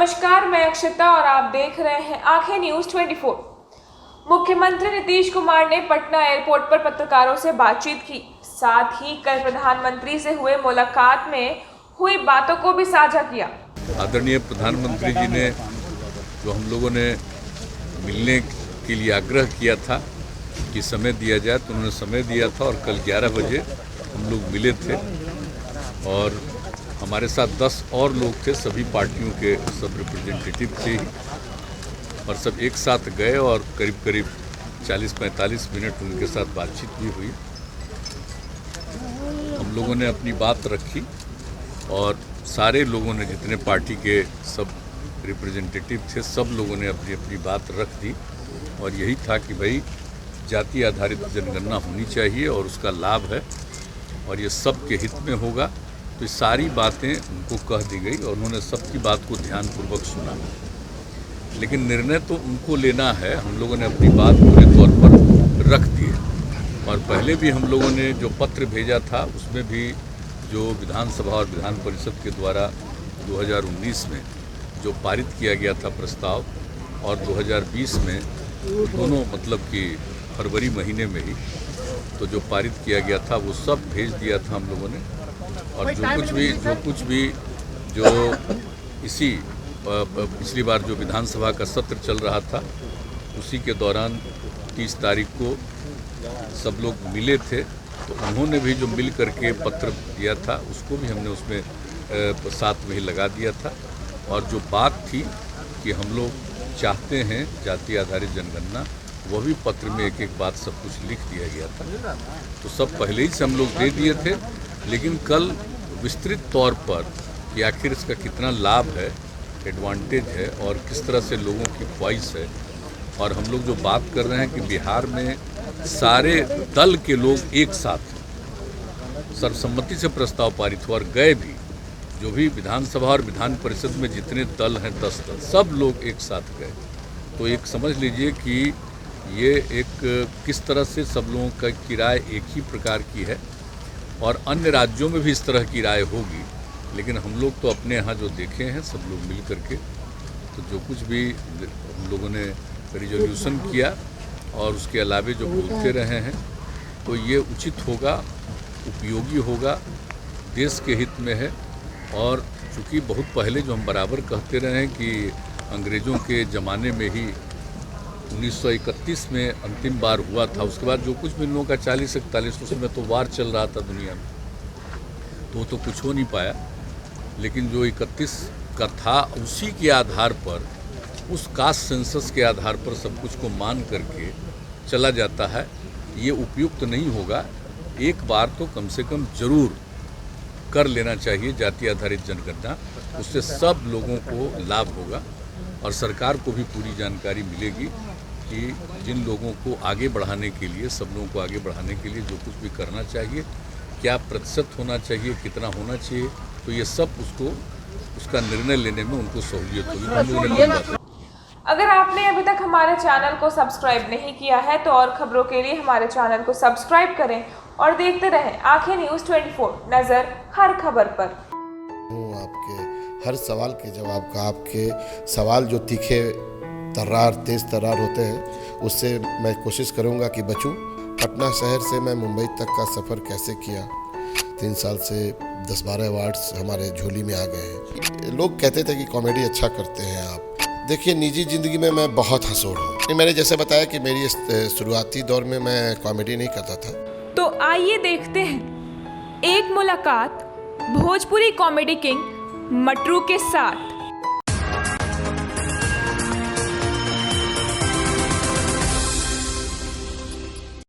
नमस्कार, मैं अक्षता और आप देख रहे हैं आंखें न्यूज 24। मुख्यमंत्री नीतीश कुमार ने पटना एयरपोर्ट पर पत्रकारों से बातचीत की। साथ ही कल प्रधानमंत्री से हुए मुलाकात में हुई बातों को भी साझा किया। आदरणीय प्रधानमंत्री जी ने जो हम लोगों ने मिलने के लिए आग्रह किया था कि समय दिया जाए, तो उन्होंने समय दिया था और कल 11 बजे हम लोग मिले थे और हमारे साथ 10 और लोग थे, सभी पार्टियों के सब रिप्रेजेंटेटिव थे और सब एक साथ गए और करीब करीब 40-45 मिनट उनके साथ बातचीत भी हुई। हम लोगों ने अपनी बात रखी और सारे लोगों ने, जितने पार्टी के सब रिप्रेजेंटेटिव थे, सब लोगों ने अपनी अपनी बात रख दी और यही था कि भाई जाति आधारित जनगणना होनी चाहिए और उसका लाभ है और ये सबके हित में होगा। तो सारी बातें उनको कह दी गई और उन्होंने सबकी बात को ध्यानपूर्वक सुना, लेकिन निर्णय तो उनको लेना है। हम लोगों ने अपनी बात पूरे तौर पर रख दी है और पहले भी हम लोगों ने जो पत्र भेजा था उसमें भी जो विधानसभा और विधान परिषद के द्वारा 2019 में जो पारित किया गया था प्रस्ताव और 2020 में दोनों, मतलब कि फरवरी महीने में ही तो जो पारित किया गया था वो सब भेज दिया था हम लोगों ने। और जो कुछ भी जो इसी पिछली बार जो विधानसभा का सत्र चल रहा था उसी के दौरान 30 तारीख को सब लोग मिले थे, तो उन्होंने भी जो मिल करके पत्र दिया था उसको भी हमने उसमें साथ में ही लगा दिया था। और जो बात थी कि हम लोग चाहते हैं जाति आधारित जनगणना, वो भी पत्र में एक एक बात सब कुछ लिख दिया गया था। तो सब पहले ही से हम लोग दे दिए थे, लेकिन कल विस्तृत तौर पर कि आखिर इसका कितना लाभ है, एडवांटेज है और किस तरह से लोगों की ख्वाहिश है। और हम लोग जो बात कर रहे हैं कि बिहार में सारे दल के लोग एक साथ सर्वसम्मति से प्रस्ताव पारित हुआ और गए भी, जो भी विधानसभा और विधान परिषद में जितने दल हैं 10 दल, सब लोग एक साथ गए। तो एक समझ लीजिए कि ये एक किस तरह से सब लोगों का की राय एक ही प्रकार की है और अन्य राज्यों में भी इस तरह की राय होगी। लेकिन हम लोग तो अपने यहाँ जो देखे हैं सब लोग मिल करके, तो जो कुछ भी हम लोगों ने रिजोल्यूशन किया और उसके अलावे जो बोलते रहे हैं, तो ये उचित होगा, उपयोगी होगा, देश के हित में है। और चूँकि बहुत पहले जो हम बराबर कहते रहे हैं कि अंग्रेज़ों के ज़माने में ही 1931 में अंतिम बार हुआ था, उसके बाद जो कुछ भी इन लोगों का 40-41 उसमें तो वार चल रहा था दुनिया में, तो कुछ हो नहीं पाया। लेकिन जो 31 का था उसी के आधार पर, उस कास्ट सेंसस के आधार पर सब कुछ को मान करके चला जाता है, ये उपयुक्त नहीं होगा। एक बार तो कम से कम जरूर कर लेना चाहिए जाति आधारित जनगणना, उससे सब लोगों को लाभ होगा और सरकार को भी पूरी जानकारी मिलेगी कि जिन लोगों को आगे बढ़ाने के लिए, सब लोगों को आगे बढ़ाने के लिए जो कुछ भी करना चाहिए, क्या प्रतिशत होना चाहिए, कितना होना चाहिए, तो ये सब उसका निर्णय लेने में उनको सहूलियत होगी। अगर आपने अभी तक हमारे चैनल को सब्सक्राइब नहीं किया है तो और खबरों के लिए हमारे चैनल को सब्सक्राइब करें और देखते रहें आंखें न्यूज 24, नजर हर खबर पर। आपके हर सवाल के जवाब का, आपके सवाल जो तीखे तर्रार, तेज तर्रार होते हैं, उससे मैं कोशिश करूंगा कि बचूं। पटना शहर से मैं मुंबई तक का सफ़र कैसे किया, 3 साल से 10-12 अवार्ड्स हमारे झोली में आ गए हैं। लोग कहते थे कि कॉमेडी अच्छा करते हैं आप। देखिए, निजी ज़िंदगी में मैं बहुत हंसोड़ हूँ। मैंने जैसे बताया कि मेरी शुरुआती दौर में मैं कॉमेडी नहीं करता था। तो आइए देखते हैं एक मुलाकात भोजपुरी कॉमेडी किंग मटरू के साथ।